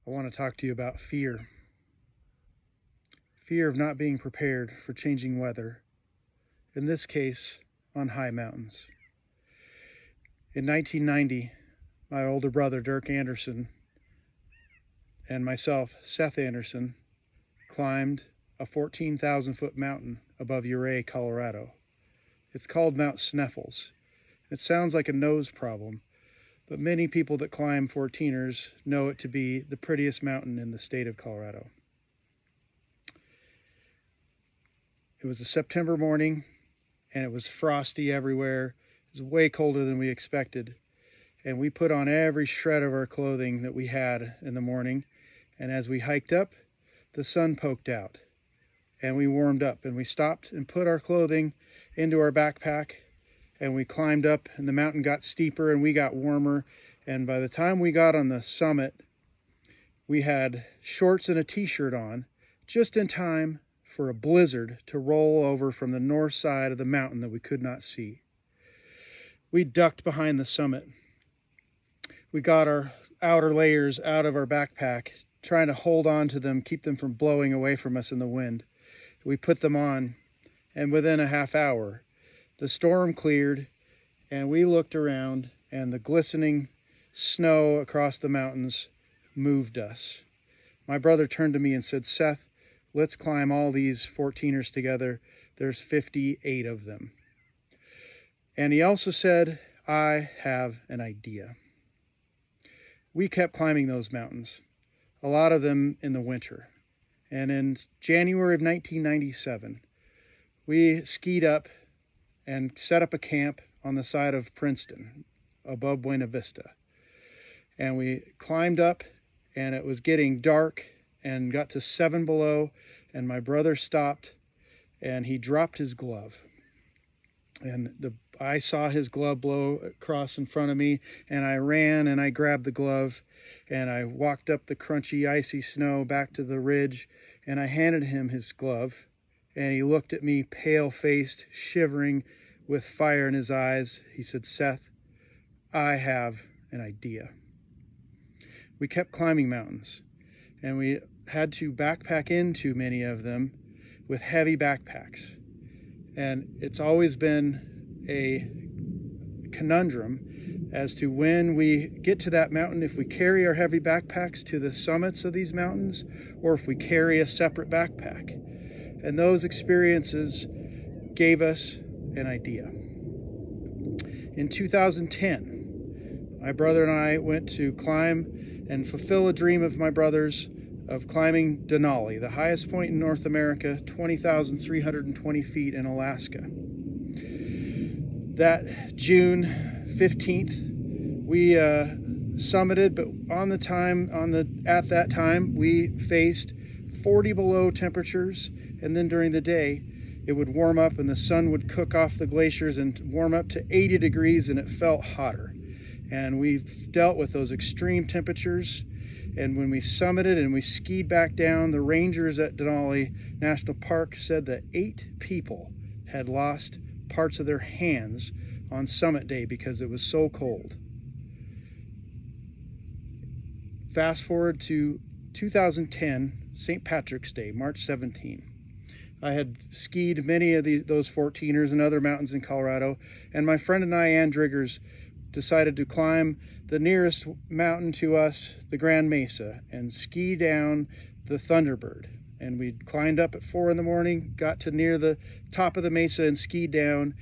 I want to talk to you about fear. Fear of not being prepared for changing weather, in this case, on high mountains. In 1990, my older brother, Dirk Anderson, and myself, Seth Anderson, climbed a 14,000-foot mountain above Ouray, Colorado. It's called Mount Sneffels. It sounds like a nose problem, but many people that climb 14ers know it to be the prettiest mountain in the state of Colorado. It was a September morning, and it was frosty everywhere. It was way colder than we expected, and we put on every shred of our clothing that we had in the morning, and as we hiked up, the sun poked out, and we warmed up, and we stopped and put our clothing into our backpack, and we climbed up, and the mountain got steeper and we got warmer. And by the time we got on the summit, we had shorts and a t-shirt on, just in time for a blizzard to roll over from the north side of the mountain that we could not see. We ducked behind the summit. We got our outer layers out of our backpack, trying to hold on to them, keep them from blowing away from us in the wind. We put them on, and within a half hour, the storm cleared, and we looked around, and the glistening snow across the mountains moved us. My brother turned to me and said, "Seth, let's climb all these 14ers together. There's 58 of them." And he also said, "I have an idea." We kept climbing those mountains, a lot of them in the winter. And in January of 1997, we skied up and set up a camp on the side of Princeton, above Buena Vista. And we climbed up, and it was getting dark, and got to 7 below, and my brother stopped, and he dropped his glove. And I saw his glove blow across in front of me, and I ran, and I grabbed the glove, and I walked up the crunchy, icy snow back to the ridge, and I handed him his glove, and he looked at me, pale-faced, shivering, with fire in his eyes. He said, "Seth, I have an idea." We kept climbing mountains, and we had to backpack into many of them with heavy backpacks. And it's always been a conundrum as to when we get to that mountain, if we carry our heavy backpacks to the summits of these mountains, or if we carry a separate backpack. And those experiences gave us an idea. In 2010, my brother and I went to climb and fulfill a dream of my brother's of climbing Denali, the highest point in North America, 20,320 feet in Alaska. That June 15th, we summited, but at that time, we faced 40 below temperatures, and then during the day, it would warm up and the sun would cook off the glaciers and warm up to 80 degrees, and it felt hotter. And we've dealt with those extreme temperatures. And when we summited and we skied back down, the rangers at Denali National Park said that 8 people had lost parts of their hands on summit day because it was so cold. Fast forward to 2010, St. Patrick's Day, March 17. I had skied many of those 14ers and other mountains in Colorado, and my friend and I, Ann Driggers, decided to climb the nearest mountain to us, the Grand Mesa, and ski down the Thunderbird. And we climbed up at 4 in the morning, got to near the top of the mesa and skied down.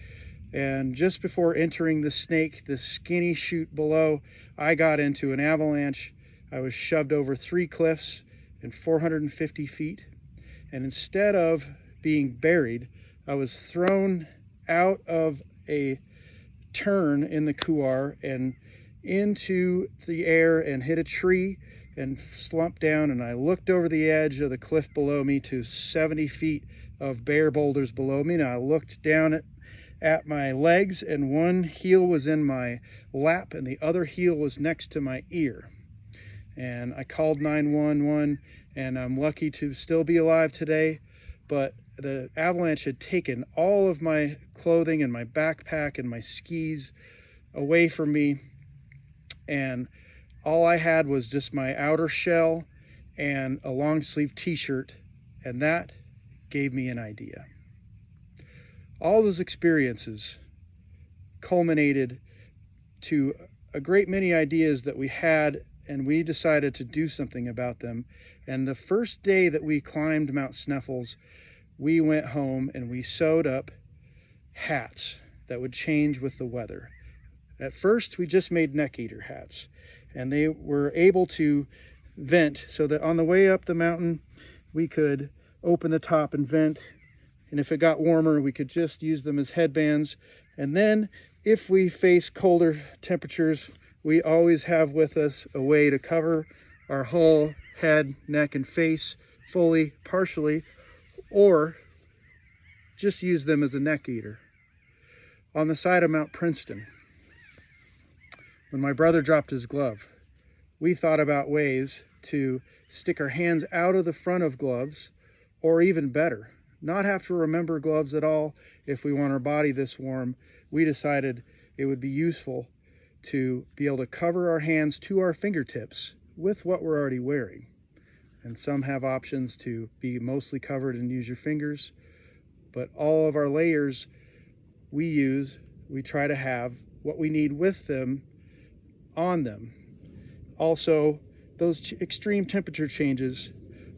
And just before entering the Snake, the skinny chute below, I got into an avalanche. I was shoved over 3 cliffs in 450 feet. And instead of being buried, I was thrown out of a turn in the couloir and into the air and hit a tree and slumped down. And I looked over the edge of the cliff below me to 70 feet of bare boulders below me. And I looked down at my legs, and one heel was in my lap and the other heel was next to my ear. And I called 911, and I'm lucky to still be alive today. But the avalanche had taken all of my clothing and my backpack and my skis away from me, and all I had was just my outer shell and a long sleeve t-shirt, and that gave me an idea. All those experiences culminated to a great many ideas that we had, and we decided to do something about them. And the first day that we climbed Mount Sneffels, we went home and we sewed up hats that would change with the weather. At first, we just made neck eater hats, and they were able to vent so that on the way up the mountain, we could open the top and vent. And if it got warmer, we could just use them as headbands. And then if we face colder temperatures, we always have with us a way to cover our whole head, neck, and face fully, partially, or just use them as a neck eater. On the side of Mount Princeton, when my brother dropped his glove, we thought about ways to stick our hands out of the front of gloves, or even better, not have to remember gloves at all. If we want our body this warm, we decided it would be useful to be able to cover our hands to our fingertips with what we're already wearing. And some have options to be mostly covered and use your fingers, but all of our layers we try to have what we need with them on them. Also, those extreme temperature changes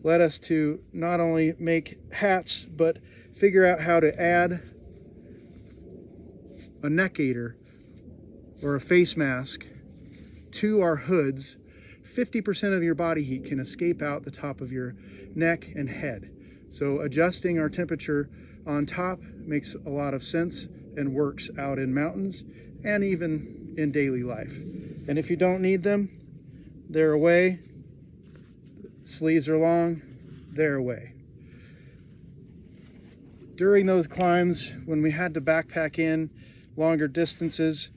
led us to not only make hats, but figure out how to add a neck eater or a face mask to our hoods. 50% of your body heat can escape out the top of your neck and head. So adjusting our temperature on top makes a lot of sense and works out in mountains and even in daily life. And if you don't need them, they're away. Sleeves are long, they're away. During those climbs, when we had to backpack in longer distances,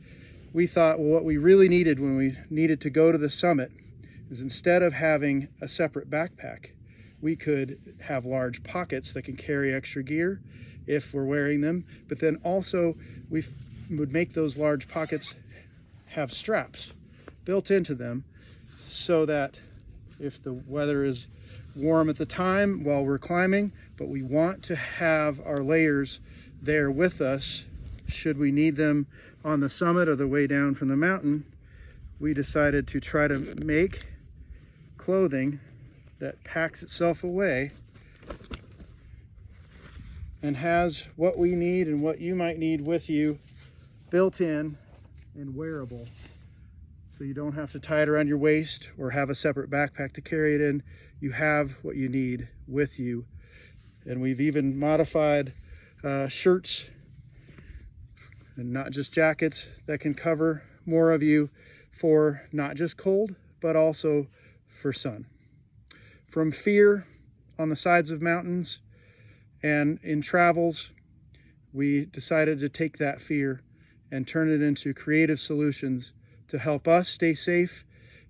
we thought, well, what we really needed when we needed to go to the summit is instead of having a separate backpack, we could have large pockets that can carry extra gear if we're wearing them. But then also we would make those large pockets have straps built into them so that if the weather is warm at the time while we're climbing, but we want to have our layers there with us should we need them on the summit or the way down from the mountain, we decided to try to make clothing that packs itself away and has what we need and what you might need with you built in and wearable. So you don't have to tie it around your waist or have a separate backpack to carry it in. You have what you need with you. And we've even modified shirts and not just jackets that can cover more of you for not just cold, but also for sun. From fear on the sides of mountains and in travels, we decided to take that fear and turn it into creative solutions to help us stay safe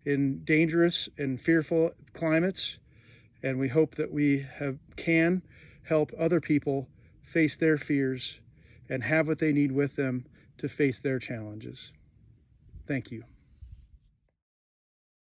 in dangerous and fearful climates. And we hope that we can help other people face their fears and have what they need with them to face their challenges. Thank you.